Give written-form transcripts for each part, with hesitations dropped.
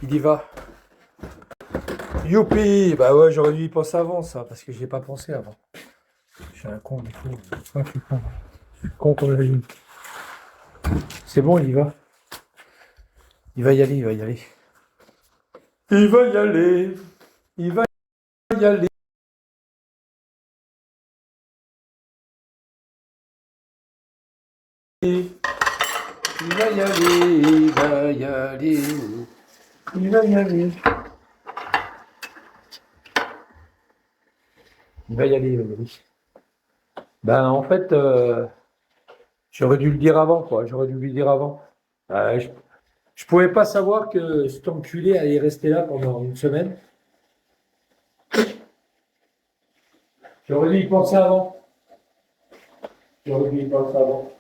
Il y va. Youpi! Bah ouais, j'aurais dû y penser avant ça, parce que j'y ai pas pensé avant. Je suis un con du coup. Ouais, je suis con. Je suis con comme la vie. C'est bon, il y va. Il va y aller, il va y aller. Il va y aller. Il va y aller. Il va y aller. Il va y aller. Il va y aller. Il va y aller, il va y aller. Ben en fait, j'aurais dû le dire avant, quoi. J'aurais dû lui dire avant. Je pouvais pas savoir que cet enculé allait rester là pendant une semaine. J'aurais dû y penser avant. J'aurais dû y penser avant.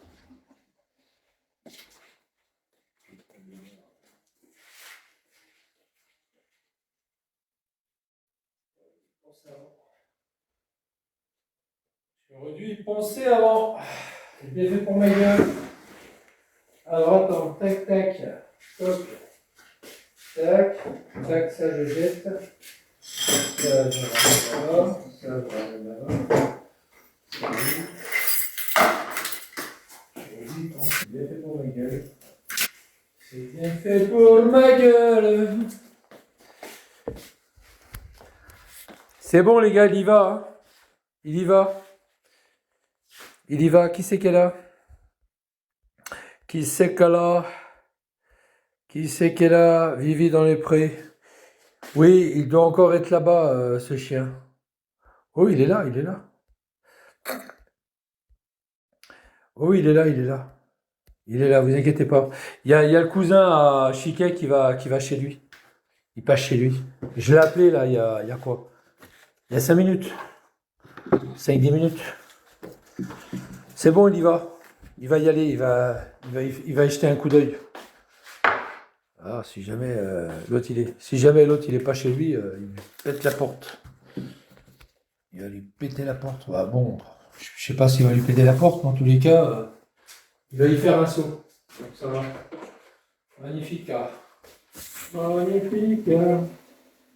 J'aurais dû y penser avant. C'est bien fait pour ma gueule. Alors attends, tac, tac, hop, tac, tac, ça je jette. Ça je ramène là-bas. Ça je ramène là-bas. C'est bien fait pour ma gueule. C'est bien fait pour ma gueule. C'est bon les gars, il y va. Hein. Il y va. Il y va. Qui c'est qu'elle a? Qui c'est qu'elle a? Qui c'est qu'elle a? Vivi dans les prés. Oui, il doit encore être là-bas, ce chien. Oh, il est là, il est là. Oh, il est là, il est là. Il est là, vous inquiétez pas. Il y a le cousin à Chiquet qui va chez lui. Il passe chez lui. Je l'ai appelé là, il y a quoi? Il y a 5 minutes. 5-10 minutes. C'est bon, il y va. Il va y aller, il va y jeter un coup d'œil. Ah, si jamais l'autre il est pas chez lui, il lui pète la porte. Il va lui péter la porte. Ah bon, je sais pas s'il va lui péter la porte, mais en tous les cas, il va y faire un saut. Donc ça va. Magnifique car. Magnifique. Magnifique.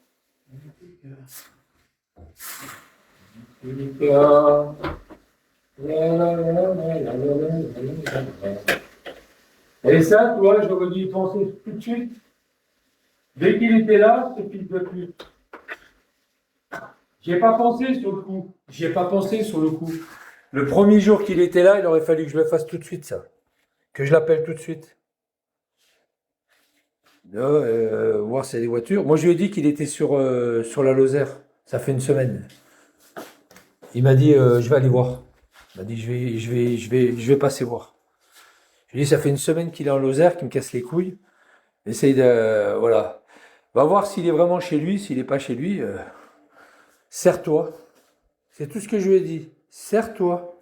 Magnifique. Et ça, tu vois, j'aurais dû y penser tout de suite. Dès qu'il était là, ce fils de pute. J'y ai pas pensé sur le coup. J'y ai pas pensé sur le coup. Le premier jour qu'il était là, il aurait fallu que je le fasse tout de suite, ça. Que je l'appelle tout de suite. Voir s'il y a des voitures. Moi, je lui ai dit qu'il était sur la Lozère. Ça fait une semaine. Il m'a dit, je vais aller voir. Il m'a dit, je vais passer voir. Je lui ai dit, ça fait une semaine qu'il est en Lozère, qu'il me casse les couilles. Essaye de, voilà. Va voir s'il est vraiment chez lui. S'il n'est pas chez lui, serre-toi. C'est tout ce que je lui ai dit. Serre-toi.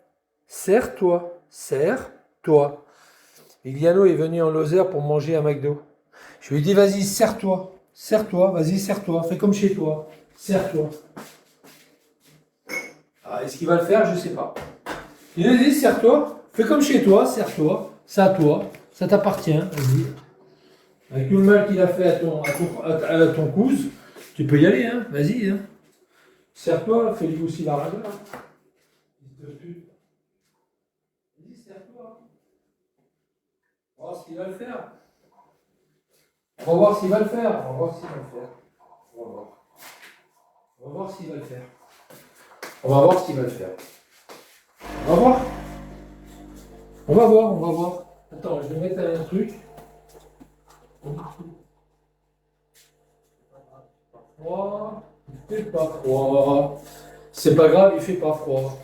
Serre-toi. Serre-toi. Iliano est venu en Lozère pour manger à McDo. Je lui ai dit, vas-y, serre-toi. Serre-toi, vas-y, serre-toi. Fais comme chez toi. Serre-toi. Ah, est-ce qu'il va le faire? Je sais pas. Il a dit, serre-toi. Fais comme chez toi, serre-toi. C'est à toi. Ça t'appartient. Vas-y. Avec tout le mal qu'il a fait à ton cousin, tu peux y aller, hein. Vas-y, hein. Serre-toi, fais-lui aussi la rage. Vas-y, serre-toi. On va voir ce qu'il va le faire. On va voir s'il va le faire. On va voir s'il va le faire. On va voir. On va voir s'il va le faire. On va voir s'il va le faire. On va voir. On va voir, on va voir. Attends, je vais mettre un truc. Pas froid. Il fait pas froid. C'est pas grave, il fait pas froid.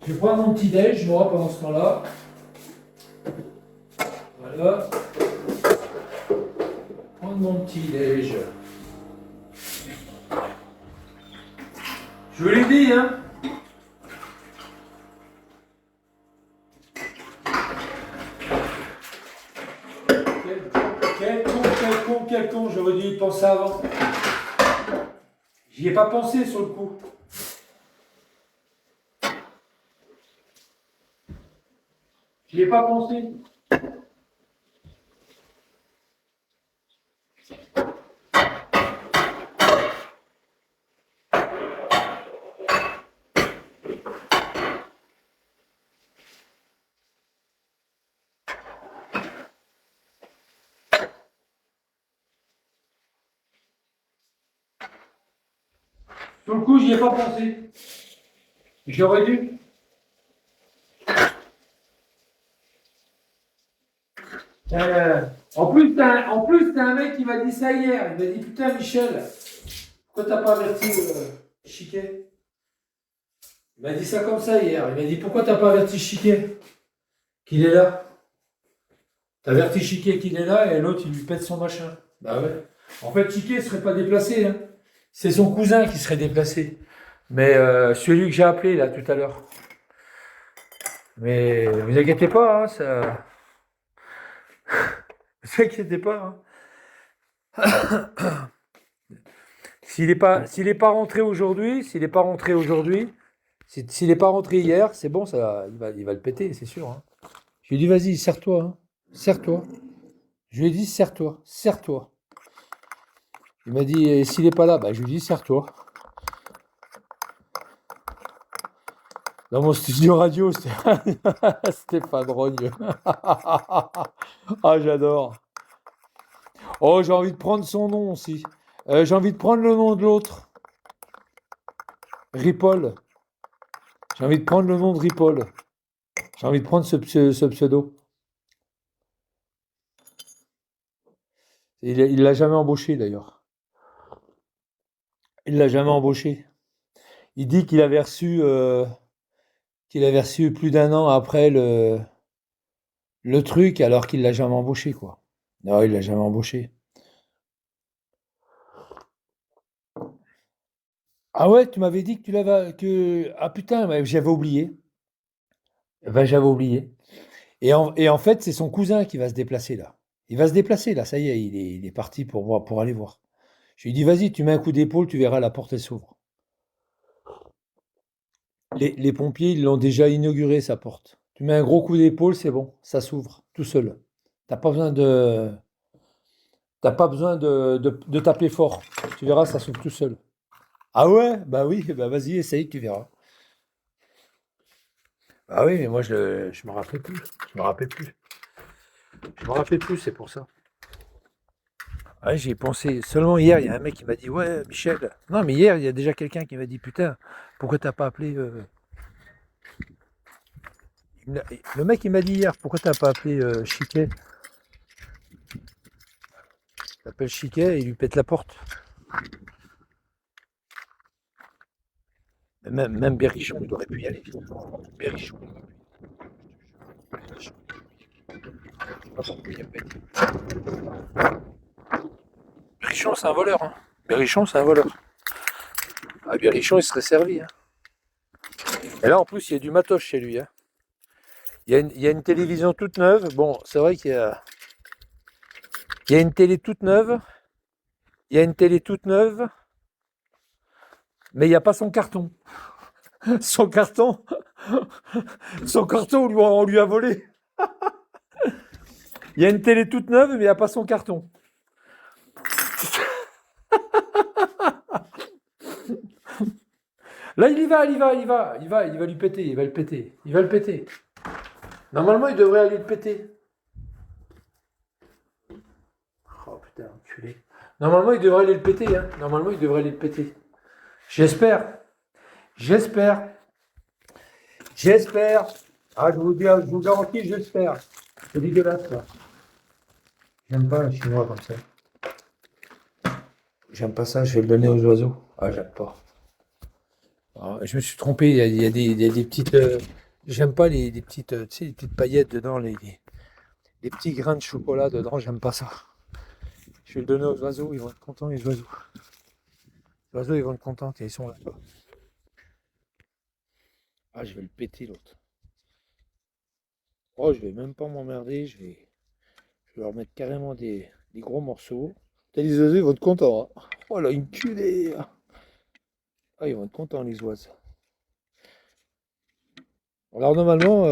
Je vais prendre mon petit déj, moi, pendant ce temps-là. Voilà. Prendre mon petit déj. Je vous l'ai dit, hein. Quel con, j'aurais dû y penser avant. J'y ai pas pensé sur le coup. J'y ai pas pensé. Sur le coup, j'y ai pas pensé. J'aurais dû. En plus, t'as un mec qui m'a dit ça hier. Il m'a dit putain, Michel, pourquoi t'as pas averti Chiquet? Il m'a dit ça comme ça hier. Il m'a dit pourquoi t'as pas averti Chiquet qu'il est là? T'as averti Chiquet qu'il est là et l'autre il lui pète son machin. Bah ouais. En fait, Chiquet ne serait pas déplacé. Hein. C'est son cousin qui serait déplacé. Mais celui que j'ai appelé là tout à l'heure. Mais vous inquiétez pas, hein, ça. Vous inquiétez pas. Hein. S'il est pas rentré aujourd'hui, s'il n'est pas rentré hier, c'est bon, ça, il va le péter, c'est sûr. Hein. Je lui ai dit, vas-y, serre-toi, hein. Serre-toi. Je lui ai dit, serre-toi, serre-toi. Il m'a dit, s'il n'est pas là, bah, je lui ai dit, serre-toi. Dans mon studio radio, Stéphane Rogne. Ah, j'adore. Oh, j'ai envie de prendre son nom aussi. J'ai envie de prendre le nom de l'autre. Ripoll. J'ai envie de prendre le nom de Ripoll. J'ai envie de prendre ce pseudo. Il l'a jamais embauché d'ailleurs. Il l'a jamais embauché. Il dit qu'il avait reçu plus d'un an après le truc alors qu'il l'a jamais embauché quoi. Non, il l'a jamais embauché. Ah ouais, tu m'avais dit que tu l'avais ah putain, ouais, j'avais oublié. Ben, j'avais oublié. Et en fait, c'est son cousin qui va se déplacer là. Il va se déplacer là, ça y est, il est parti pour aller voir. Je lui ai dit, vas-y, tu mets un coup d'épaule, tu verras, la porte elle s'ouvre. Les pompiers, ils l'ont déjà inauguré, sa porte. Tu mets un gros coup d'épaule, c'est bon, ça s'ouvre tout seul. T'as pas besoin de, t'as pas besoin de taper fort. Tu verras, ça s'ouvre tout seul. Ah ouais? Bah oui, bah vas-y, essaye, tu verras. Ah oui, mais moi je me rappelle plus. Je me rappelle plus. Je me rappelle plus, c'est pour ça. Ouais, j'y ai pensé. Seulement hier, il y a un mec qui m'a dit, ouais, Michel. Non, mais hier, il y a déjà quelqu'un qui m'a dit, putain, pourquoi t'as pas appelé. Le mec, il m'a dit hier, pourquoi t'as pas appelé Chiquet? Il appelle Chiquet et il lui pète la porte. Même Berrichon, il aurait pu y aller. Berrichon. Je sais pas pourquoi il appelle. Berrichon, c'est un voleur. Hein. Berrichon, c'est un voleur. Ah, Berrichon, il serait servi. Hein. Et là, en plus, il y a du matos chez lui. Hein. Il y a une télévision toute neuve. Bon, c'est vrai qu'il y a une télé toute neuve. Il y a une télé toute neuve. Mais il n'y a pas son carton. Son carton, on lui a volé. Il y a une télé toute neuve, mais il n'y a pas son carton. Là, il va lui péter, il va le péter. Normalement, il devrait aller le péter. Oh putain, enculé. Normalement, il devrait aller le péter, hein. J'espère. Ah, je vous garantis, j'espère. C'est dégueulasse, là. J'aime pas un chinois comme ça. J'aime pas ça, je vais le donner aux oiseaux. Ah, j'aime pas. Ah, je me suis trompé, il y a des petites. J'aime pas les petites, tu sais, les petites paillettes dedans, les petits grains de chocolat dedans, j'aime pas ça. Je vais le donner aux oiseaux, ils vont être contents, les oiseaux. Les oiseaux, ils vont être contents, ils sont là. Ah, je vais le péter, l'autre. Oh, je vais même pas m'emmerder, je vais leur mettre carrément des gros morceaux. Les oiseaux, ils vont être contents. Hein. Oh là, une culée. Ah, ils vont être contents, les oiseaux. Alors, normalement,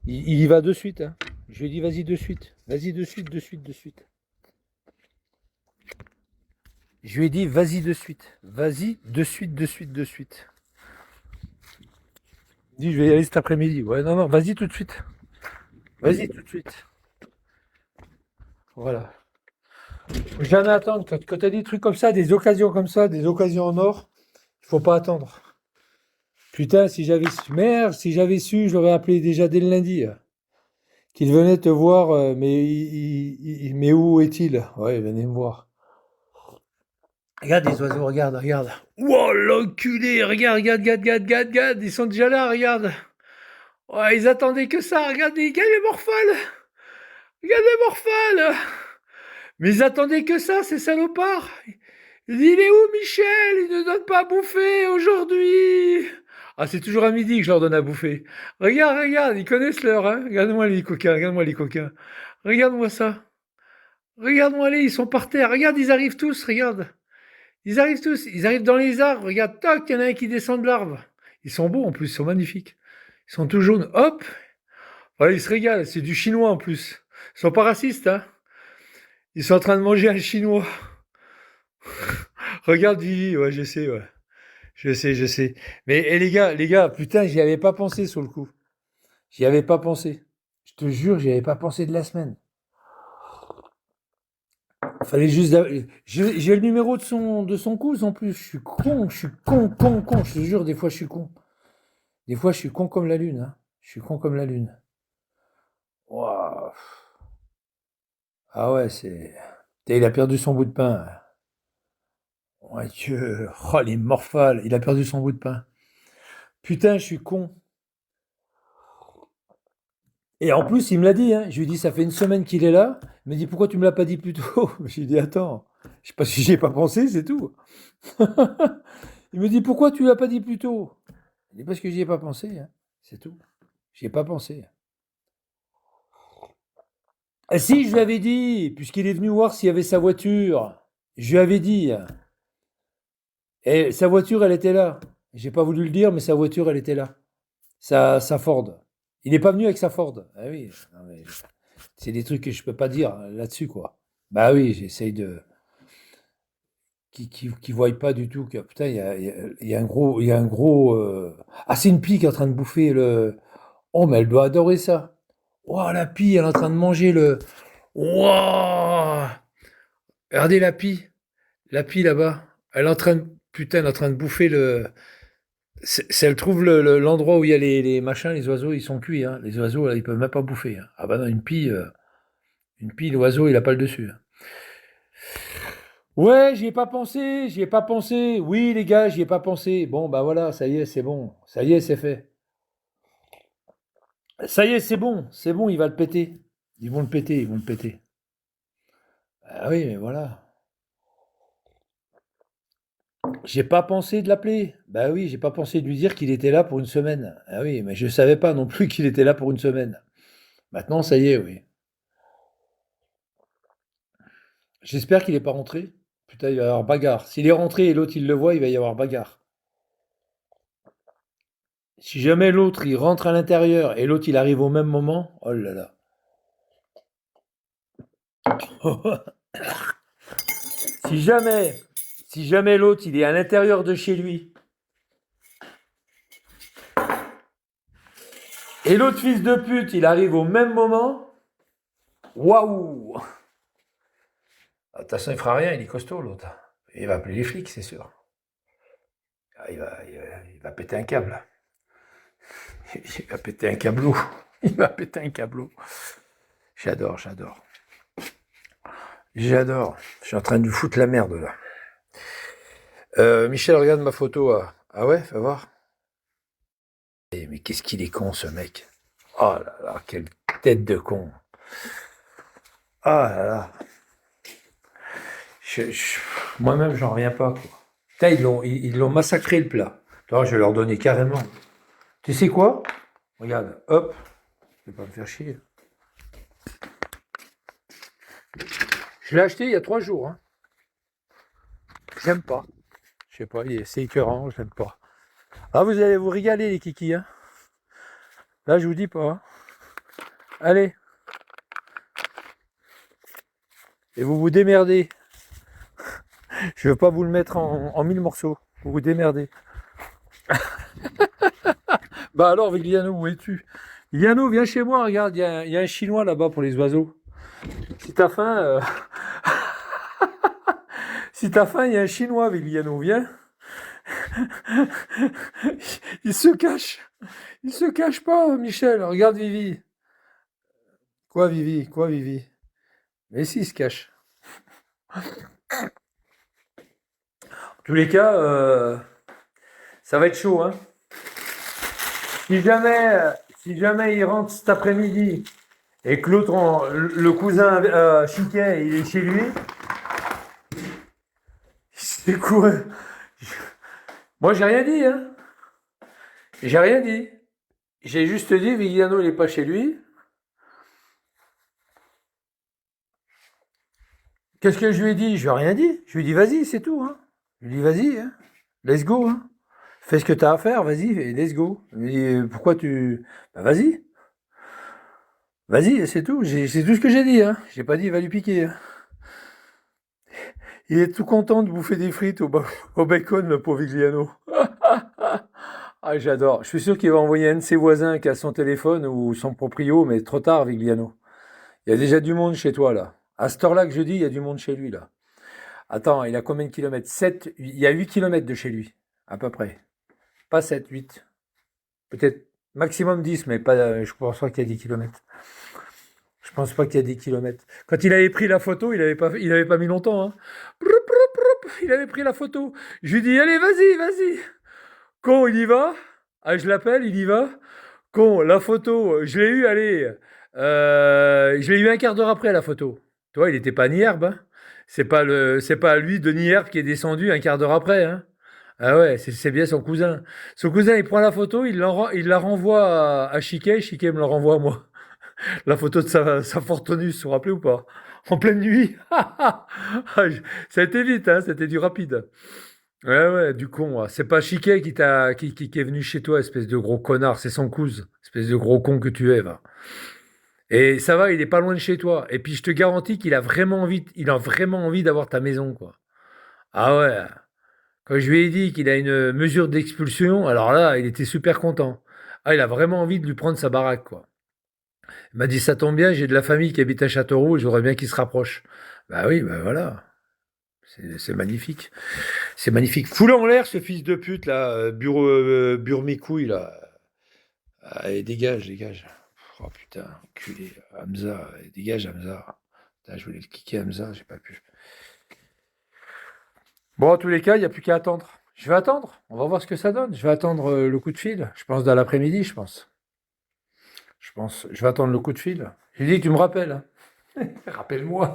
il y va de suite. Hein. Je lui ai dit, vas-y de suite. Vas-y de suite. Je lui ai dit, vas-y de suite. Vas-y de suite. Il dit, je vais y aller cet après-midi. Ouais, non, vas-y tout de suite. Voilà. Jamais attendre. Quand tu as des trucs comme ça, des occasions en or, Faut pas attendre. Putain, si j'avais su, merde, si j'avais su, je l'aurais appelé déjà dès le lundi. Qu'il venait te voir, mais, mais où est-il? Ouais, il venait me voir. Regarde les oiseaux, regarde, regarde. Wow, l'enculé, regarde, regarde, regarde, regarde, regarde, regarde, ils sont déjà là, regarde. Ouais, ils attendaient que ça, regarde les morphales. Regarde les morphales. Mais ils attendaient que ça, ces salopards. Il est où Michel? Il ne donne pas à bouffer aujourd'hui. Ah, c'est toujours à midi que je leur donne à bouffer. Regarde, regarde, ils connaissent l'heure, hein. Regarde-moi les coquins, regarde-moi les coquins. Regarde-moi ça. Regarde-moi les, ils sont par terre. Regarde, ils arrivent tous, regarde. Ils arrivent tous, ils arrivent dans les arbres. Regarde, toc, il y en a un qui descend de l'arbre. Ils sont beaux en plus, ils sont magnifiques. Ils sont tout jaunes. Hop. Voilà, ils se régalent. C'est du chinois en plus. Ils sont pas racistes, hein. Ils sont en train de manger un chinois. Regarde Vivi, ouais, je sais, ouais. Je sais, je sais. Mais les gars, putain, j'y avais pas pensé sur le coup. J'y avais pas pensé. Je te jure, j'y avais pas pensé de la semaine. Fallait juste. J'ai le numéro de son cousin en plus. Je suis con, con, con. Je te jure, des fois, je suis con. Des fois, je suis con comme la lune. Hein. Je suis con comme la lune. Waouh. Ah ouais, c'est. Il a perdu son bout de pain. Ouais, Dieu. Oh, les morphales. Il a perdu son bout de pain. Putain, je suis con. Et en plus, il me l'a dit, hein. Je lui ai dit, ça fait une semaine qu'il est là. Il m'a dit, pourquoi tu me l'as pas dit plus tôt? Je lui ai dit, attends, je sais pas si j'y ai pas pensé, c'est tout. Il me dit, pourquoi tu l'as pas dit plus tôt? Je dis, parce que j'y ai pas pensé, hein. C'est tout. J'y ai pas pensé. Ah si, je lui avais dit, puisqu'il est venu voir s'il y avait sa voiture. Je lui avais dit. Et sa voiture, elle était là. J'ai pas voulu le dire, mais sa voiture, elle était là. Sa Ford. Il n'est pas venu avec sa Ford. Ah oui, non, mais c'est des trucs que je peux pas dire là-dessus, quoi. Bah oui, j'essaye de. Qui voient pas du tout que. Putain, il y a un gros. Il y a un gros. Ah, c'est une pie qui est en train de bouffer le. Oh, mais elle doit adorer ça. Oh, la pie, elle est en train de manger le. Wow. Regardez la pie. La pie là-bas. Elle est en train de. Putain, elle est en train de bouffer le. Elle trouve l'endroit où il y a les machins, les oiseaux, ils sont cuits. Hein. Les oiseaux, là, ils peuvent même pas bouffer. Hein. Ah bah non, une pie, l'oiseau, il a pas le dessus. Hein. Ouais, j'y ai pas pensé, j'y ai pas pensé. Oui, les gars, j'y ai pas pensé. Bon, bah voilà, ça y est, c'est bon. Ça y est, c'est fait. Ça y est, c'est bon, il va le péter. Ils vont le péter, ils vont le péter. Ah oui, mais voilà. J'ai pas pensé de l'appeler. Bah oui, j'ai pas pensé de lui dire qu'il était là pour une semaine. Ah oui, mais je savais pas non plus qu'il était là pour une semaine. Maintenant, ça y est, oui. J'espère qu'il est pas rentré. Putain, il va y avoir bagarre. S'il est rentré et l'autre il le voit, il va y avoir bagarre. Si jamais l'autre il rentre à l'intérieur et l'autre il arrive au même moment, oh là là. si jamais, si jamais l'autre il est à l'intérieur de chez lui et l'autre fils de pute il arrive au même moment, waouh! De toute façon il fera rien, il est costaud l'autre. Il va appeler les flics, c'est sûr. Ah, il va péter un câble. Il va péter un câbleau. Il va péter un câbleau. J'adore, j'adore. J'adore. Je suis en train de lui foutre la merde là. Michel, regarde ma photo. Ah ouais, fais voir. Mais qu'est-ce qu'il est con ce mec. Oh là là, quelle tête de con. Ah là là. Moi-même, j'en reviens pas. Quoi. Putain, ils l'ont massacré le plat. Alors, je vais leur donner carrément. Tu sais quoi? Regarde, hop. Je vais pas me faire chier. Je l'ai acheté il y a 3 jours. Hein. J'aime pas. Je sais pas, c'est écœurant, je l'aime pas. Ah, vous allez vous régaler les kikis. Hein. Là, je vous dis pas. Hein. Allez. Et vous vous démerdez. Je veux pas vous le mettre en 1000 morceaux. Vous vous démerdez. Bah alors, Vigliano, où es-tu? Vigliano, viens chez moi, regarde, il y a un Chinois là-bas pour les oiseaux. Si t'as faim, si t'as faim, il y a un Chinois, Vigliano, viens. Il se cache. Il se cache pas, Michel. Regarde Vivi. Quoi, Vivi? Quoi, Vivi? Mais si, il se cache. En tous les cas, ça va être chaud, hein. Si jamais il rentre cet après-midi et que l'autre, le cousin Chiquet, il est chez lui, c'est quoi? Moi, j'ai rien dit, hein. J'ai rien dit. J'ai juste dit, Vigliano, il est pas chez lui. Qu'est-ce que je lui ai dit? Je lui ai rien dit. Je lui ai dit, vas-y, c'est tout, hein. Je lui ai dit, vas-y, hein. Let's go, hein. Fais ce que t'as à faire, vas-y, et let's go. Il me dit, pourquoi tu... Bah, vas-y. Vas-y, c'est tout. C'est tout ce que j'ai dit, hein. J'ai pas dit, va lui piquer, hein. Il est tout content de bouffer des frites au bacon, le pauvre Vigliano. Ah, j'adore. Je suis sûr qu'il va envoyer un de ses voisins qui a son téléphone ou son proprio, mais trop tard, Vigliano. Il y a déjà du monde chez toi, là. À cette heure-là que je dis, il y a du monde chez lui, là. Attends, il a combien de kilomètres? 7. Il y a 8 kilomètres de chez lui, à peu près. Pas 7, 8. Peut-être maximum 10, mais pas, je pense pas qu'il y a 10 kilomètres. Je pense pas qu'il y a 10 kilomètres. Quand il avait pris la photo, il avait pas mis longtemps, hein. Il avait pris la photo. Je lui dis, allez, vas-y, vas-y. Con, il y va. Ah, je l'appelle, il y va. Con, la photo, je l'ai eu, allez. Je l'ai eu un quart d'heure après, la photo. Toi, il n'était pas Nierbe, hein. C'est pas lui de Nierbe qui est descendu un quart d'heure après, hein. Ah ouais, c'est bien son cousin. Son cousin, il prend la photo, il la renvoie à Chiquet, Chiquet me la renvoie à moi. La photo de sa Fortunus, vous vous rappelez ou pas? En pleine nuit. Ça a été vite, hein, c'était du rapide. Ouais, ouais, du con. Ouais. C'est pas Chiquet qui est venu chez toi, espèce de gros connard, c'est son cousin. Espèce de gros con que tu es, va. Et ça va, il est pas loin de chez toi. Et puis je te garantis qu'il a vraiment envie d'avoir ta maison, quoi. Ah ouais. Quand je lui ai dit qu'il a une mesure d'expulsion, alors là, il était super content. Ah, il a vraiment envie de lui prendre sa baraque, quoi. Il m'a dit, ça tombe bien, j'ai de la famille qui habite à Châteauroux, j'aurais bien qu'il se rapproche. Bah oui, bah voilà. C'est magnifique. C'est magnifique. Foule en l'air, ce fils de pute, là, Burmicouille, là. Ah, et dégage, dégage. Oh putain, culé. Hamza, dégage, Hamza. Putain, je voulais le kicker, Hamza, j'ai pas pu. Bon, en tous les cas, il n'y a plus qu'à attendre. Je vais attendre. On va voir ce que ça donne. Je vais attendre le coup de fil. Je pense dans l'après-midi, je pense. Je vais attendre le coup de fil. J'ai dit que tu me rappelles, hein. Rappelle-moi.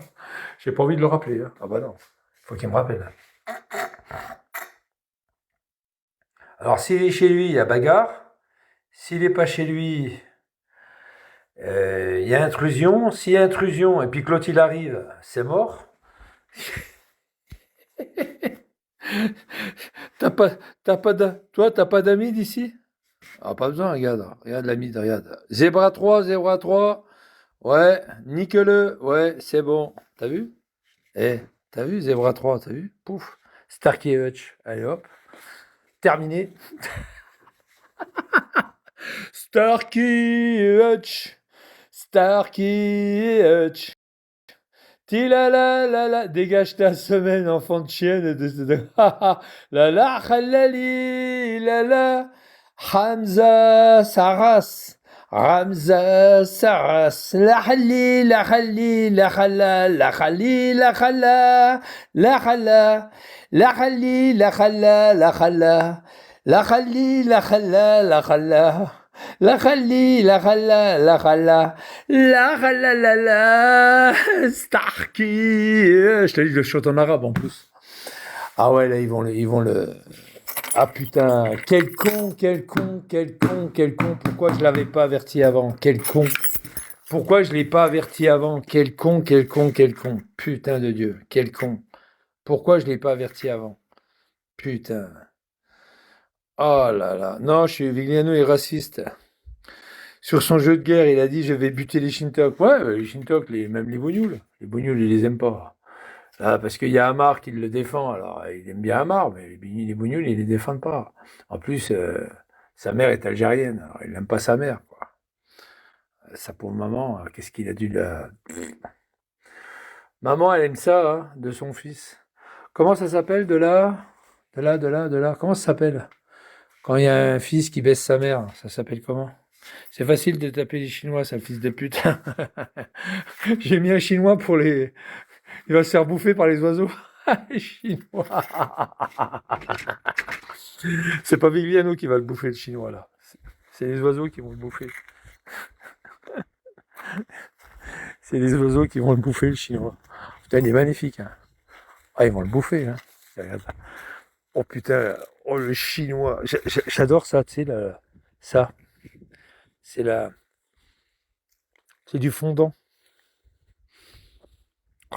J'ai pas envie de le rappeler, hein. Ah bah non. Il faut qu'il me rappelle. Alors, s'il est chez lui, il y a bagarre. S'il n'est pas chez lui, il y a intrusion. S'il y a intrusion et puis que l'autre il arrive, c'est mort. Toi, t'as pas d'amis d'ici? Ah, pas besoin, regarde. Regarde l'ami, regarde. Zebra 3, Zebra 3. Ouais, nique-le. Ouais, c'est bon. T'as vu? Eh, t'as vu, Zebra 3, t'as vu? Pouf. Starkey et Hutch. Allez hop. Terminé. Starkey et Hutch. Starkey et Hutch. Tila la la la, dégage ta semaine, enfant de chienne. La la, khalali, la la. Hamza Saras. Ramza Saras. La khali, la khali, la khala, la khali, la khala. La khala. La khali, la khala, la khala. La khali, la khala, la khala. La khali, la khala, la khala. La khala, la la. Starky. Je t'ai dit, je le chante en arabe en plus. Ah ouais, là, ils vont le. Ah putain, quel con, quel con, quel con, quel con. Pourquoi je l'avais pas averti avant? Quel con. Pourquoi je l'ai pas averti avant? Quel con, quel con, quel con. Putain de Dieu, quel con. Pourquoi je l'ai pas averti avant? Putain. Oh là là. Non, Vigliano est raciste. Sur son jeu de guerre, il a dit je vais buter les Shintok. Ouais, les Shintok, même les Bougnoules. Les Bougnoules, ils les aiment pas. Ah, parce qu'il y a Amar qui le défend. Alors, il aime bien Amar, mais les Bougnoules, ils les défendent pas. En plus, sa mère est algérienne. Alors, il n'aime pas sa mère, quoi. Sa pauvre maman, qu'est-ce qu'il a dû la... Maman, elle aime ça, hein, de son fils. Comment ça s'appelle de là? De là. Comment ça s'appelle? Quand il y a un fils qui baisse sa mère, ça s'appelle comment? C'est facile de taper les Chinois, ça, le fils de pute. J'ai mis un Chinois pour les... Il va se faire bouffer par les oiseaux. Les Chinois. C'est pas Vigliano qui va le bouffer, le Chinois, là. C'est les oiseaux qui vont le bouffer. C'est les oiseaux qui vont le bouffer, le Chinois. Putain, il est magnifique, hein. Ah, ils vont le bouffer, hein. Regarde. Oh putain, oh le Chinois. J'adore ça, tu sais, ça. C'est la... C'est du fondant.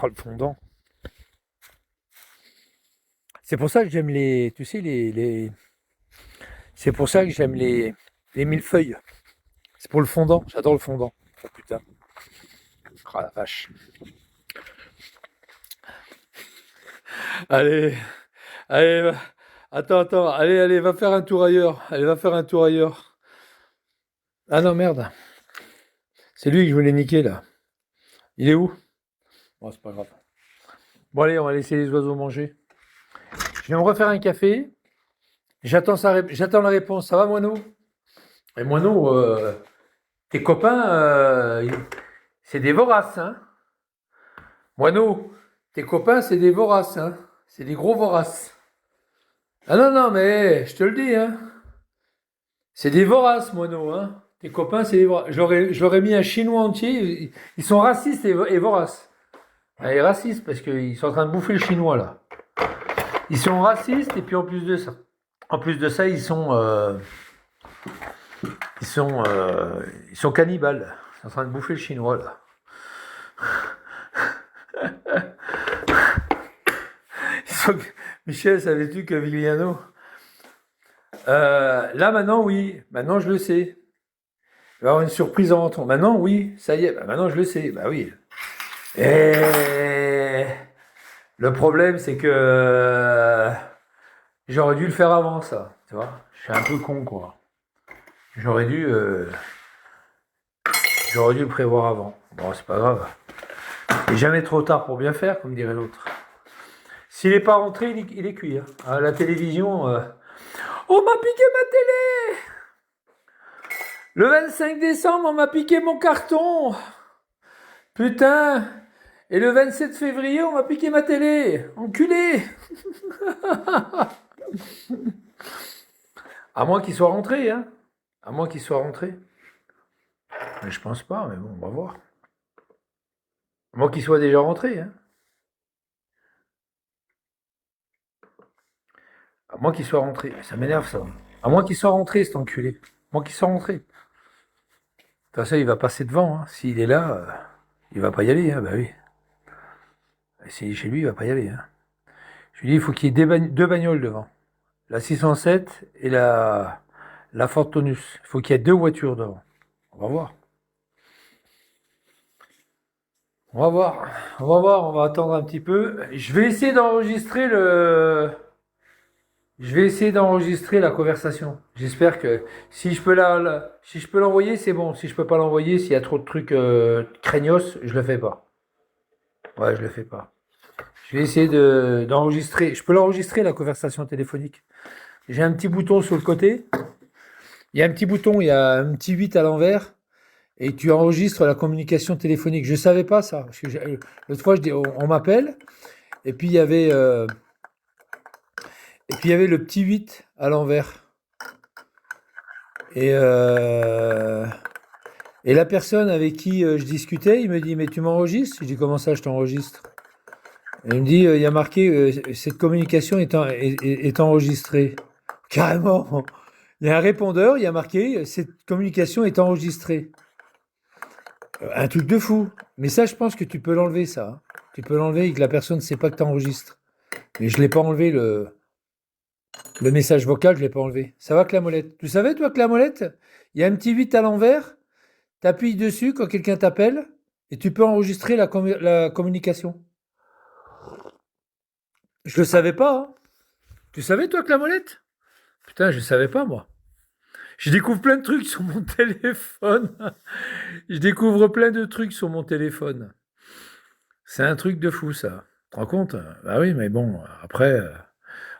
Oh, le fondant. C'est pour ça que j'aime les... Tu sais, c'est pour ça que j'aime les millefeuilles. C'est pour le fondant. J'adore le fondant. Oh putain. Oh la vache. Allez, allez, attends, allez, va faire un tour ailleurs. Allez, va faire un tour ailleurs. Ah non, merde. C'est lui que je voulais niquer, là. Il est où? Bon, c'est pas grave. Bon, allez, on va laisser les oiseaux manger. Je vais me refaire un café. J'attends la réponse. Ça va, Moineau? Et Moineau, tes copains, c'est des voraces, hein? Moineau, tes copains, c'est des voraces, hein? C'est des gros voraces. Ah non, non, mais je te le dis, hein? C'est des voraces, Moineau, hein? Tes copains, c'est des voraces. Je leur ai mis un chinois entier. Ils sont racistes et voraces. Ah, ils sont racistes parce qu'ils sont en train de bouffer le chinois, là. Ils sont racistes et puis en plus de ça, ils sont cannibales. Ils sont en train de bouffer le chinois, là. Michel, savais-tu que Vigliano? Là, maintenant, oui. Maintenant, je le sais. Il va y avoir une surprise en rentrant. Maintenant, oui. Ça y est. Bah, maintenant, je le sais. Bah oui. Et le problème, c'est que j'aurais dû le faire avant, ça. Tu vois? Je suis un peu con, quoi. J'aurais dû, euh, j'aurais dû le prévoir avant. Bon, c'est pas grave. Il n'est jamais trop tard pour bien faire, comme dirait l'autre. S'il n'est pas rentré, il est cuit, hein. À la télévision, on m'a piqué ma télé! Le 25 décembre, on m'a piqué mon carton! Putain! Et le 27 février, on m'a piqué ma télé! Enculé! À moins qu'il soit rentré, hein. À moins qu'il soit rentré. Mais je pense pas, mais bon, on va voir. À moins qu'il soit déjà rentré, hein. À moins qu'il soit rentré. Ça m'énerve, ça. À moins qu'il soit rentré, cet enculé. À moins qu'il soit rentré. De toute façon, il va passer devant, hein. S'il est là, il va pas y aller, hein. Bah oui. S'il est chez lui, il va pas y aller, hein. Je lui dis, il faut qu'il y ait deux bagnoles devant. La 607 et la Ford Taunus. Il faut qu'il y ait deux voitures devant. On va voir. On va voir. On va voir. On va attendre un petit peu. Je vais essayer d'enregistrer la conversation. J'espère que si je peux si je peux l'envoyer, c'est bon. Si je peux pas l'envoyer, s'il y a trop de trucs craignos, je le fais pas. Ouais, je le fais pas. Je vais essayer d'enregistrer. Je peux l'enregistrer la conversation téléphonique. J'ai un petit bouton sur le côté. Il y a un petit bouton, il y a un petit 8 à l'envers. Et tu enregistres la communication téléphonique. Je savais pas ça. Parce que l'autre fois, on m'appelle. Et puis, il y avait le petit 8 à l'envers. Et la personne avec qui je discutais, il me dit, mais tu m'enregistres? Je dis, comment ça, je t'enregistre? Et il me dit, il y a marqué, cette communication est enregistrée. Carrément. Il y a un répondeur, il y a marqué, cette communication est enregistrée. Un truc de fou. Mais ça, je pense que tu peux l'enlever, ça, hein. Tu peux l'enlever et que la personne ne sait pas que tu enregistres. Mais je ne l'ai pas enlevé, le message vocal, je ne l'ai pas enlevé. Ça va, Clamolette? Tu savais, toi, Clamolette? Il y a un petit 8 à l'envers. Tu appuies dessus quand quelqu'un t'appelle et tu peux enregistrer la communication. Je le savais pas, hein. Tu savais, toi, Clamolette? Putain, je ne savais pas, moi. Je découvre plein de trucs sur mon téléphone. Je découvre plein de trucs sur mon téléphone. C'est un truc de fou, ça. Tu te rends compte? Bah oui, mais bon, après,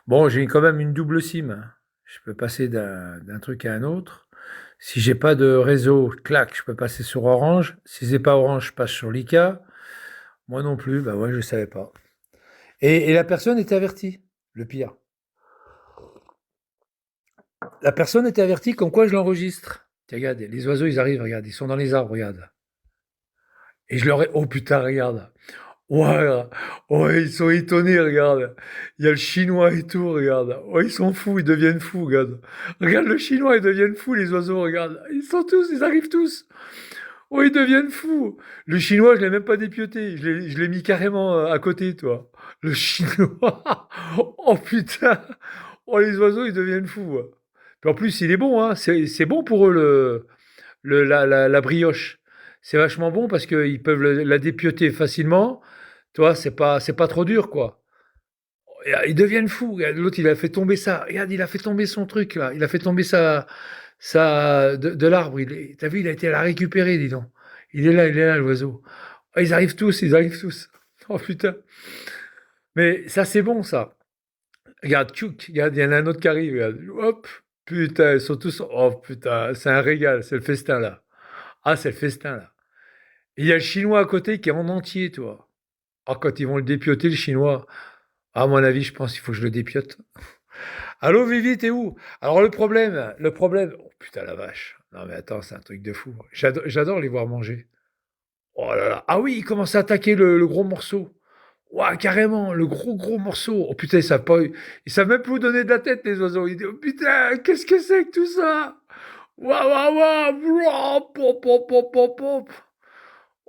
Bon, j'ai quand même une double SIM, hein. Je peux passer d'un truc à un autre. Si j'ai pas de réseau, clac, je peux passer sur Orange. Si c'est pas Orange, je passe sur Lika. Moi non plus, bah ouais, je savais pas. Et la personne était avertie, le pire. La personne était avertie comme quoi je l'enregistre. Tiens, regarde, les oiseaux, ils arrivent, regarde, ils sont dans les arbres, regarde. Et je leur ai... Oh putain, regarde. Ouais, ouais, ils sont étonnés, regarde. Il y a le chinois et tout, regarde. Ouais, ils sont fous, ils deviennent fous, regarde. Regarde le chinois, ils deviennent fous, les oiseaux, regarde. Ils sont tous, ils arrivent tous. Oh, ils deviennent fous. Le chinois, je l'ai même pas dépioté. Je l'ai mis carrément à côté, toi. Le chinois. Oh putain. Oh, les oiseaux, ils deviennent fous. Puis en plus, il est bon, hein. C'est bon pour eux, la brioche. C'est vachement bon parce qu'ils peuvent la dépioter facilement. Tu vois, c'est pas trop dur, quoi. Et, ils deviennent fous. Regarde, l'autre, il a fait tomber ça. Regarde, il a fait tomber son truc, là. Il a fait tomber de l'arbre. T'as vu, il a été à la récupérer, dis donc. Il est là, l'oiseau. Ah, ils arrivent tous, ils arrivent tous. Oh putain. Mais ça, c'est bon, ça. Regarde, tchouk, regarde, il y en a un autre qui arrive. Regarde. Hop, putain, ils sont tous. Oh putain, c'est un régal, c'est le festin, là. Ah, c'est le festin, là. Et il y a le chinois à côté qui est en entier, toi. Ah, quand ils vont le dépioter, le chinois. À mon avis, je pense qu'il faut que je le dépiote. Allô, Vivi, t'es où? Alors, le problème. Oh putain, la vache. Non, mais attends, c'est un truc de fou. J'adore les voir manger. Oh là là. Ah oui, il commence à attaquer le gros morceau. Ouah, carrément, le gros morceau. Oh putain, ils savent même plus où donner de la tête, les oiseaux. Ils disent, oh putain, qu'est-ce que c'est que tout ça? Waouh, waouh, waouh, waouh, pop, pop, pop, pop, pop.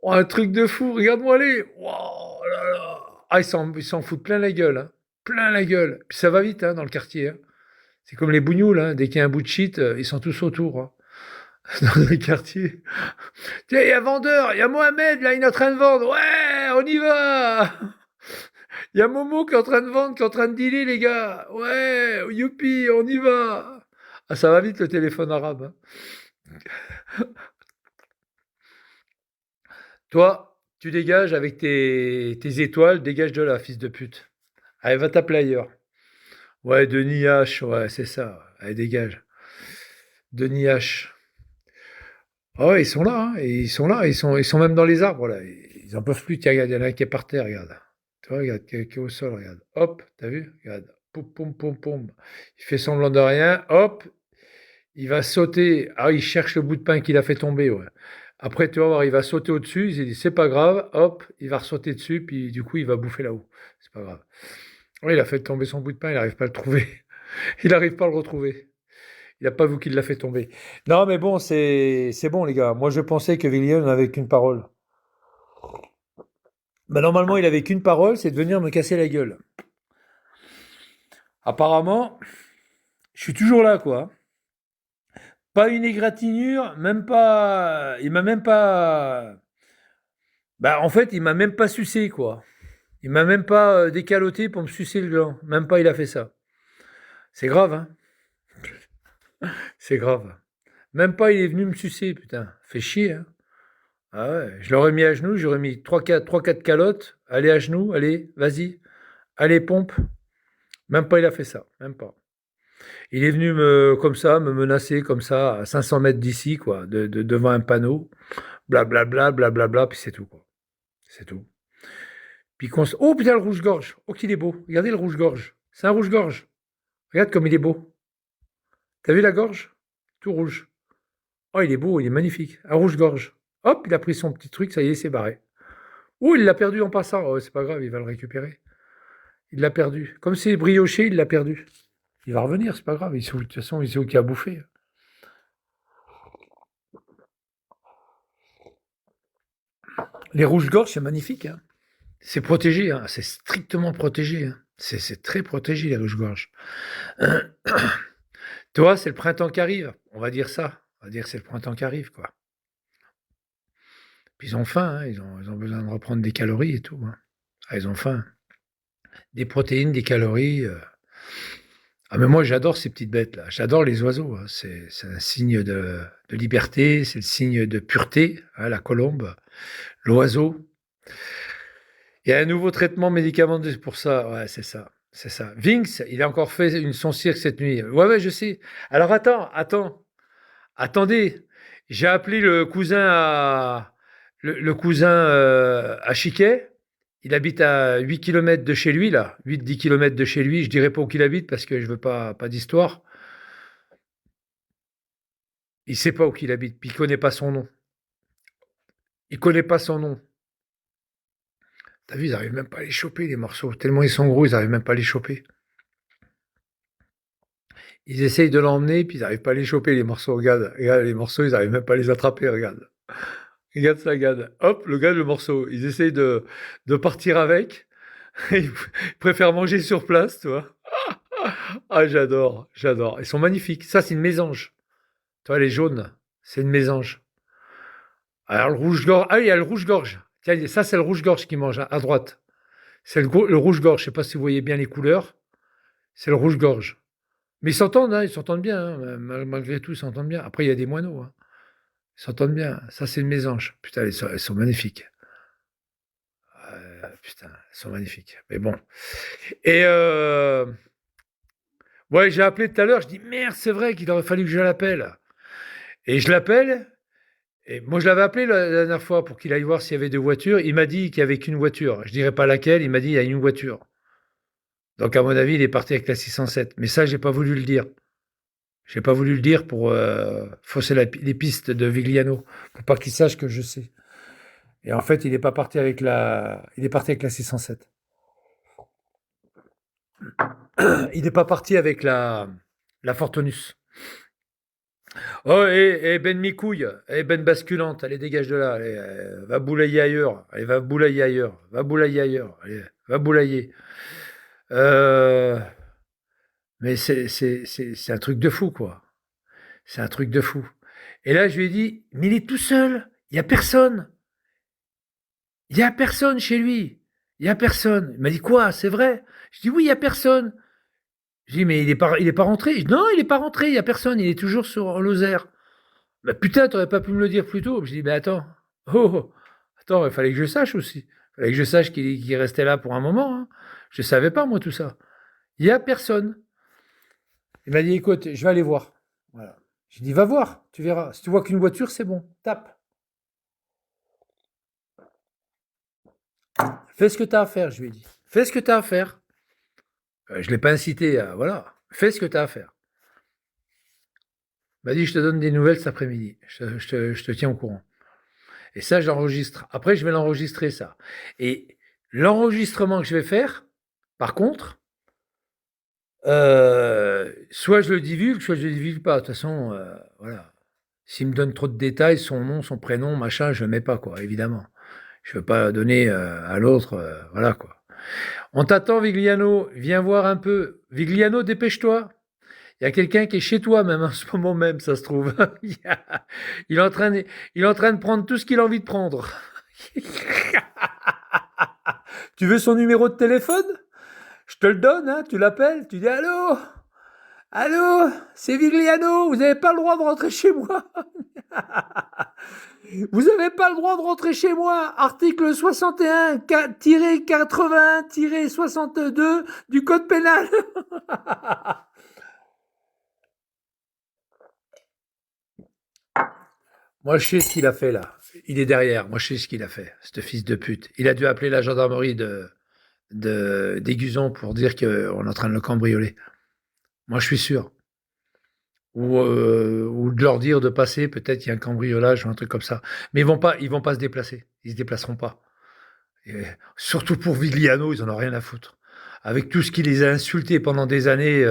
Oh, un truc de fou, regarde-moi aller. Waouh là là. Ah, ils s'en foutent plein la gueule, hein. Plein la gueule. Puis ça va vite, hein, dans le quartier, hein. C'est comme les bougnoules, hein. Dès qu'il y a un bout de shit, ils sont tous autour, hein, dans le quartier. Tiens, il y a vendeur, il y a Mohamed, là, il est en train de vendre. Ouais, on y va. Il y a Momo qui est en train de vendre, qui est en train de dealer, les gars. Ouais, youpi, on y va. Ah, ça va vite, le téléphone arabe, hein. Toi, tu dégages avec tes étoiles, dégage de là, fils de pute. Allez, va t'appeler ailleurs. Ouais, Denis H, ouais, c'est ça. Allez, dégage. Denis H. Ah ouais, ils sont là, hein, et ils sont là, ils sont même dans les arbres, là. Ils en peuvent plus. Tiens, regarde, il y en a un qui est par terre, regarde. Tu vois, regarde, qui est au sol, regarde. Hop, t'as vu? Regarde. Poum, poum, poum, poum. Il fait semblant de rien. Hop, il va sauter. Ah, il cherche le bout de pain qu'il a fait tomber, ouais. Après, tu vas voir, il va sauter au-dessus. Il dit, c'est pas grave. Hop, il va ressauter dessus, puis du coup, il va bouffer là-haut. C'est pas grave. Oui, il a fait tomber son bout de pain, il n'arrive pas à le trouver. Il n'arrive pas à le retrouver. Il n'a pas vu qu'il l'a fait tomber. Non, mais bon, c'est bon, les gars. Moi, je pensais que Villiers n'avait qu'une parole. Bah, normalement, il avait qu'une parole, c'est de venir me casser la gueule. Apparemment, je suis toujours là, quoi. Pas une égratignure, même pas. Il m'a même pas. Bah, en fait, il m'a même pas sucé, quoi. Il m'a même pas décaloté pour me sucer le gland. Même pas, il a fait ça. C'est grave, hein. C'est grave. Même pas, il est venu me sucer, putain. Fait chier, hein. Ah ouais, je l'aurais mis à genoux, j'aurais mis trois quatre calottes. Allez à genoux, allez, vas-y. Allez, pompe. Même pas, il a fait ça. Même pas. Il est venu comme ça, me menacer comme ça, à 500 mètres d'ici, quoi, devant un panneau. Blablabla, blablabla, puis c'est tout, quoi. C'est tout. Puis oh putain, le rouge-gorge. Oh, qu'il est beau. Regardez le rouge-gorge. C'est un rouge-gorge. Regarde comme il est beau. T'as vu la gorge? Tout rouge. Oh, il est beau, il est magnifique. Un rouge-gorge. Hop, il a pris son petit truc, ça y est, c'est barré. Oh, il l'a perdu en passant. Oh, c'est pas grave, il va le récupérer. Il l'a perdu. Comme c'est brioché, il l'a perdu. Il va revenir, c'est pas grave. De toute façon, il sait où qu'il a bouffé. Les rouges-gorges, c'est magnifique, hein. C'est protégé, hein. C'est strictement protégé, hein. C'est très protégé, les rouges-gorges. Tu vois, c'est le printemps qui arrive. On va dire ça. On va dire que c'est le printemps qui arrive, quoi. Puis ils ont faim, hein. Ils ont besoin de reprendre des calories et tout, hein. Ah, ils ont faim. Des protéines, des calories. Ah, mais moi, j'adore ces petites bêtes-là. J'adore les oiseaux, hein. C'est un signe de liberté, c'est le signe de pureté, hein, la colombe, l'oiseau. Il y a un nouveau traitement médicamenteux pour ça. Ouais, c'est ça. C'est ça. Vince, il a encore fait son cirque cette nuit. Ouais, je sais. Alors attendez. J'ai appelé le cousin à Chiquet. Il habite à 8 kilomètres de chez lui, là. 8-10 kilomètres de chez lui. Je dirais pas où il habite parce que je veux pas d'histoire. Il sait pas où il habite, puis il connaît pas son nom. Il connaît pas son nom. T'as vu, ils arrivent même pas à les choper, les morceaux. Tellement ils sont gros, ils arrivent même pas à les choper. Ils essayent de l'emmener, puis ils n'arrivent pas à les choper, les morceaux. Regarde, les morceaux, ils n'arrivent même pas à les attraper, regarde. Regarde ça, regarde. Hop, le morceau. Ils essayent de partir avec. Ils préfèrent manger sur place, tu vois. Ah, j'adore. Ils sont magnifiques. Ça, c'est une mésange. Tu vois, les jaunes, c'est une mésange. Alors, le rouge-gorge. Ah, il y a le rouge-gorge. Tiens, ça, c'est le rouge-gorge qui mange, à droite. C'est le rouge-gorge. Je sais pas si vous voyez bien les couleurs. C'est le rouge-gorge. Mais ils s'entendent, hein, ils s'entendent bien, hein, malgré tout, ils s'entendent bien. Après, il y a des moineaux, hein. Ils s'entendent bien. Ça, c'est une mésange. Putain, elles sont magnifiques. Putain, elles sont magnifiques. Mais bon. Et ouais, j'ai appelé tout à l'heure. Je dis merde, c'est vrai qu'il aurait fallu que je l'appelle. Et je l'appelle. Et moi, je l'avais appelé la dernière fois pour qu'il aille voir s'il y avait deux voitures. Il m'a dit qu'il n'y avait qu'une voiture. Je dirais pas laquelle. Il m'a dit il y a une voiture. Donc, à mon avis, il est parti avec la 607. Mais ça, j'ai pas voulu le dire. J'ai pas voulu le dire pour fausser les pistes de Vigliano, pour pas qu'il sache que je sais. Et en fait, il est parti avec la 607. Il n'est pas parti avec la Fortunus. Oh, et Ben Micouille, et Ben Basculante, allez, dégage de là, allez, va boulailler ailleurs, allez, va boulailler ailleurs, allez, va boulailler. Euh, mais c'est un truc de fou, quoi. C'est un truc de fou. Et là, je lui ai dit, mais il est tout seul, il n'y a personne. Il n'y a personne chez lui. Il n'y a personne. Il m'a dit, quoi, c'est vrai? Je dis, oui, il n'y a personne. Je dis, mais il est pas rentré. Je dis, non, il n'est pas rentré, il n'y a personne, il est toujours sur Lozère. Bah putain, t'aurais pas pu me le dire plus tôt. Je dis, mais attends, attends, il fallait que je sache aussi. Il fallait que je sache qu'il restait là pour un moment, hein. Je savais pas, moi, tout ça. Il n'y a personne. Il m'a dit, écoute, je vais aller voir. Voilà. J'ai dit, va voir, tu verras. Si tu vois qu'une voiture, c'est bon, tape. Fais ce que tu as à faire, je lui ai dit. Fais ce que tu as à faire. Je ne l'ai pas incité à. Voilà. Fais ce que tu as à faire. Il m'a dit, je te donne des nouvelles cet après-midi. Je te tiens au courant. Et ça, je l'enregistre. Après, je vais l'enregistrer, ça. Et l'enregistrement que je vais faire, par contre, soit je le divulgue, soit je le divulgue pas. De toute façon, voilà. S'il me donne trop de détails, son nom, son prénom, machin, je ne mets pas, quoi, évidemment. Je ne veux pas donner à l'autre, voilà, quoi. On t'attend, Vigliano. Viens voir un peu. Vigliano, dépêche-toi. Il y a quelqu'un qui est chez toi, même en ce moment même, ça se trouve. il, est en train de prendre tout ce qu'il a envie de prendre. Tu veux son numéro de téléphone? Je te le donne, hein, tu l'appelles, tu dis allô? Allô? C'est Vigliano, vous n'avez pas le droit de rentrer chez moi. Vous n'avez pas le droit de rentrer chez moi. Article 61-80-62 du Code pénal. Moi, je sais ce qu'il a fait là. Il est derrière. Moi, je sais ce qu'il a fait, ce fils de pute. Il a dû appeler la gendarmerie d'Aiguzon pour dire qu'on est en train de le cambrioler. Moi, je suis sûr. Ou de leur dire de passer, peut-être il y a un cambriolage ou un truc comme ça. Mais ils vont pas se déplacer. Ils se déplaceront pas. Et surtout pour Vigliano, ils en ont rien à foutre. Avec tout ce qui les a insultés pendant des années,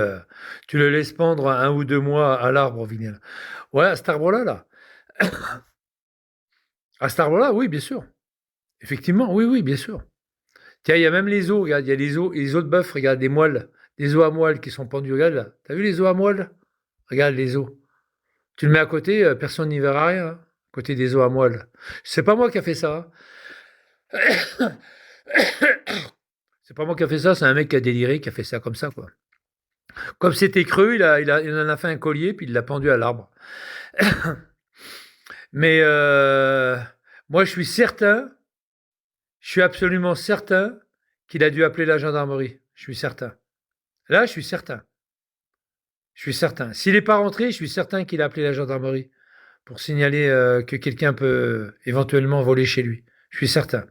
tu le laisses pendre 1 ou 2 mois à l'arbre, Vigliano. Ouais, à cet arbre-là, là. À cet arbre-là, oui, bien sûr. Effectivement, oui, oui, bien sûr. Tiens, il y a même les os, regarde, il y a les os de bœuf, regarde, des moelles, des os à moelle qui sont pendus, regarde là. T'as vu les os à moelle? Regarde les os. Tu le mets à côté, personne n'y verra rien, hein, à côté des os à moelle. C'est pas moi qui a fait ça, hein. C'est pas moi qui a fait ça, c'est un mec qui a déliré, qui a fait ça comme ça, quoi. Comme c'était creux, il en a fait un collier, puis il l'a pendu à l'arbre. Mais moi, je suis absolument certain qu'il a dû appeler la gendarmerie. Je suis certain. Là, je suis certain. Je suis certain. S'il n'est pas rentré, je suis certain qu'il a appelé la gendarmerie pour signaler que quelqu'un peut éventuellement voler chez lui. Je suis certain.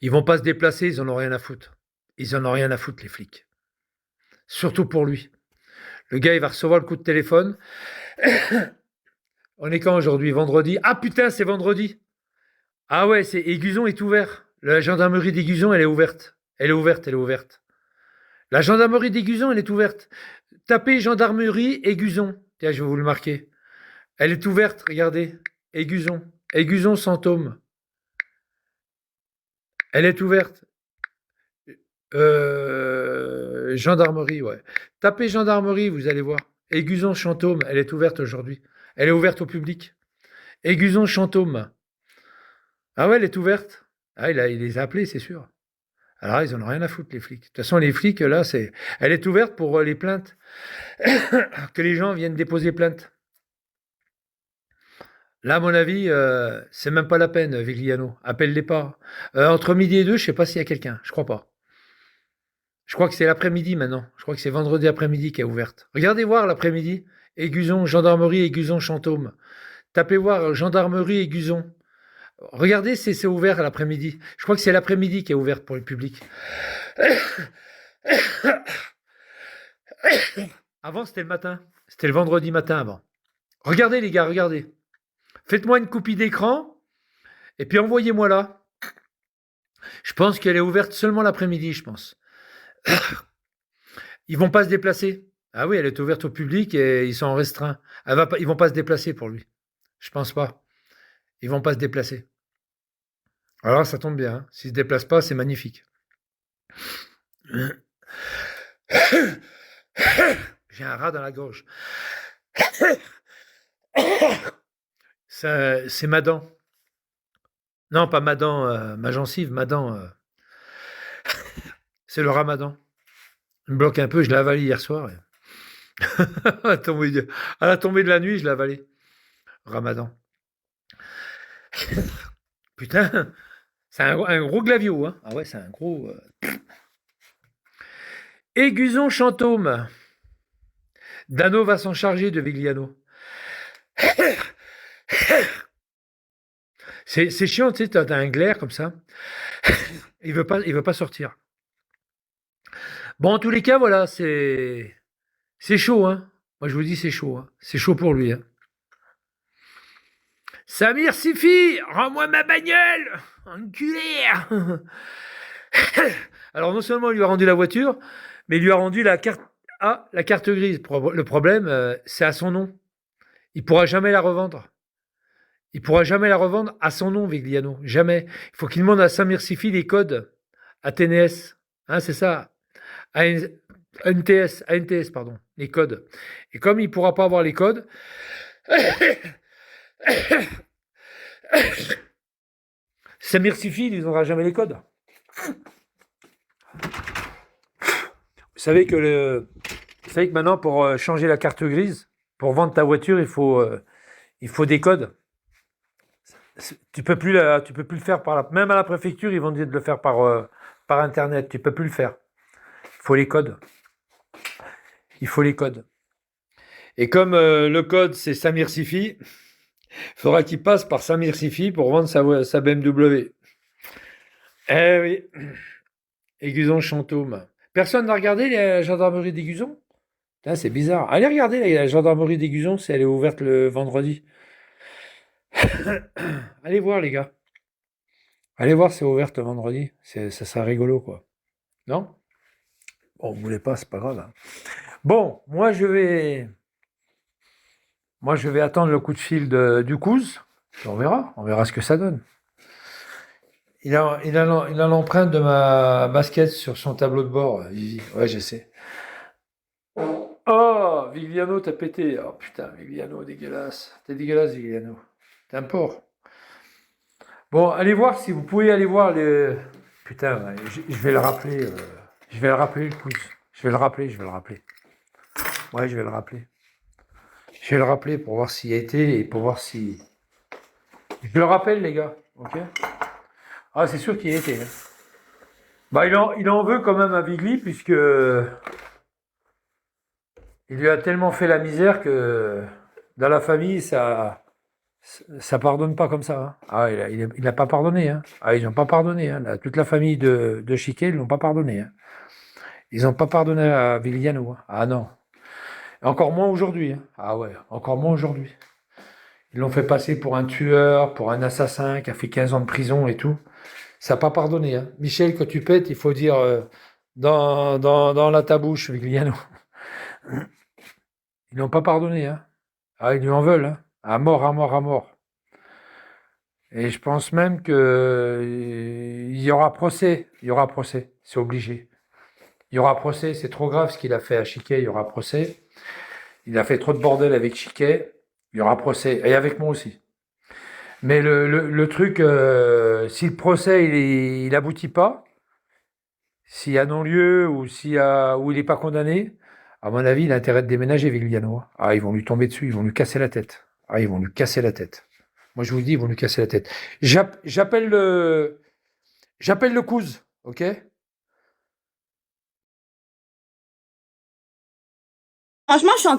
Ils vont pas se déplacer, ils en ont rien à foutre. Ils en ont rien à foutre, les flics. Surtout pour lui. Le gars, il va recevoir le coup de téléphone. On est quand aujourd'hui? Vendredi? Ah putain, c'est vendredi. Ah ouais, c'est Aiguzon est ouvert. La gendarmerie d'Aiguzon, elle est ouverte. Elle est ouverte, elle est ouverte. La gendarmerie d'Aiguzon, elle est ouverte. Tapez gendarmerie Aiguzon. Tiens, je vais vous le marquer. Elle est ouverte, regardez. Aiguzon. Aiguzon Santôme. Elle est ouverte. Gendarmerie, ouais. Tapez gendarmerie, vous allez voir. Aiguzon Chantôme, elle est ouverte aujourd'hui. Elle est ouverte au public. Aiguzon Chantôme. Ah ouais, elle est ouverte. Ah, il les a appelés, c'est sûr. Alors, ils en ont rien à foutre, les flics. De toute façon, les flics, là, elle est ouverte pour les plaintes. Que les gens viennent déposer plainte. Là, à mon avis, c'est même pas la peine, Vigliano. Appelle-les pas. Entre midi et deux, je sais pas s'il y a quelqu'un. Je crois pas. Je crois que c'est l'après-midi maintenant. Je crois que c'est vendredi après-midi qui est ouverte. Regardez voir l'après-midi. Aiguzon, gendarmerie, Aiguzon, Chantôme. Tapez voir gendarmerie, Aiguzon. Regardez, c'est ouvert l'après-midi. Je crois que c'est l'après-midi qui est ouverte pour le public. Avant, c'était le matin. C'était le vendredi matin avant. Regardez, les gars, regardez. Faites-moi une copie d'écran et puis envoyez-moi là. Je pense qu'elle est ouverte seulement l'après-midi, je pense. Ils vont pas se déplacer. Ah oui, elle est ouverte au public et ils sont en restreint. Ils vont pas se déplacer pour lui. Je pense pas. Ils vont pas se déplacer. Alors ça tombe bien. Hein. S'ils se déplacent pas, c'est magnifique. J'ai un rat dans la gorge. C'est ma dent. Non, pas ma dent, ma gencive, ma dent. C'est le ramadan. Il me bloque un peu, je l'ai avalé hier soir. À la tombée de la nuit, je l'ai avalé. Ramadan. Putain, c'est un gros glavio. Hein. Ah ouais, c'est un gros... Aiguzon Chantôme. Dano va s'en charger de Vigliano. C'est chiant, tu sais, t'as un glaire comme ça. Il veut pas sortir. Bon, en tous les cas, voilà, c'est chaud, hein. Moi, je vous dis, c'est chaud. Hein. C'est chaud pour lui. Hein. Samir Sifi, rends-moi ma bagnole, enculé. Alors, non seulement il lui a rendu la voiture, mais il lui a rendu la carte grise. Le problème, c'est à son nom. Il pourra jamais la revendre. Il pourra jamais la revendre à son nom, Vigliano. Jamais. Il faut qu'il demande à Samir Sifi les codes ATNS. Hein, c'est ça. ANTS, pardon. Les codes. Et comme il ne pourra pas avoir les codes, Samir Sifi, il ne donnera jamais les codes. Vous savez que maintenant, pour changer la carte grise, pour vendre ta voiture, il faut des codes. Tu peux plus le faire même à la préfecture, ils vont dire de le faire par internet. Tu peux plus le faire. Il faut les codes. Il faut les codes. Et comme le code c'est Samir Sifi, il faudra qu'il passe par Samir Sifi pour vendre sa BMW. Eh oui. Aiguzon Chantôme. Personne n'a regardé la gendarmerie d'Aiguzon? C'est bizarre. Allez regarder la gendarmerie d'Aiguzon si elle est ouverte le vendredi. Allez voir, les gars. Allez voir si c'est ouverte le vendredi. Ça serait rigolo, quoi. Non? Bon, vous voulez pas, c'est pas grave. Hein. Bon, moi je vais attendre le coup de fil du Couze. On verra ce que ça donne. Il a l'empreinte de ma basket sur son tableau de bord, Vivi. Ouais, je sais. Oh, Vigliano, t'as pété. Oh putain, Vigliano, dégueulasse. T'es dégueulasse, Vigliano. T'es un porc. Bon, allez voir si vous pouvez aller voir les... Putain, je vais le rappeler. Je vais le rappeler, le Couze. Je vais le rappeler. Ouais, je vais le rappeler. Je vais le rappeler pour voir s'il y a été et pour voir si... Je le rappelle, les gars. Ok? Ah, c'est sûr qu'il y a été. Hein. Bah, il en veut quand même à Bigli, puisque il lui a tellement fait la misère que dans la famille, ça pardonne pas comme ça, hein. Ah, il a pas pardonné, hein. Ah, ils n'ont pas pardonné, hein. Toute la famille de Chiquet, ils l'ont pas pardonné, hein. Ils n'ont pas pardonné à Vigliano, hein. Ah non. Encore moins aujourd'hui, hein. Ah ouais, encore moins aujourd'hui. Ils l'ont fait passer pour un tueur, pour un assassin qui a fait 15 ans de prison et tout. Ça n'a pas pardonné, hein. Michel, quand tu pètes, il faut dire dans la tabouche, Vigliano. Ils n'ont pas pardonné, hein. Ah, ils lui en veulent, hein. À mort, à mort, à mort. Et je pense même que il y aura procès. Il y aura procès. C'est obligé. Il y aura procès. C'est trop grave ce qu'il a fait à Chiquet. Il y aura procès. Il a fait trop de bordel avec Chiquet. Il y aura procès. Et avec moi aussi. Mais le truc, si le procès il aboutit pas, s'il y a non-lieu ou où il n'est pas condamné, à mon avis, il a intérêt de déménager, Vigliano. Ah, ils vont lui tomber dessus, ils vont lui casser la tête. Ah, ils vont lui casser la tête. Moi, je vous le dis, ils vont lui casser la tête. J'appelle le Couze, ok? Franchement, je suis en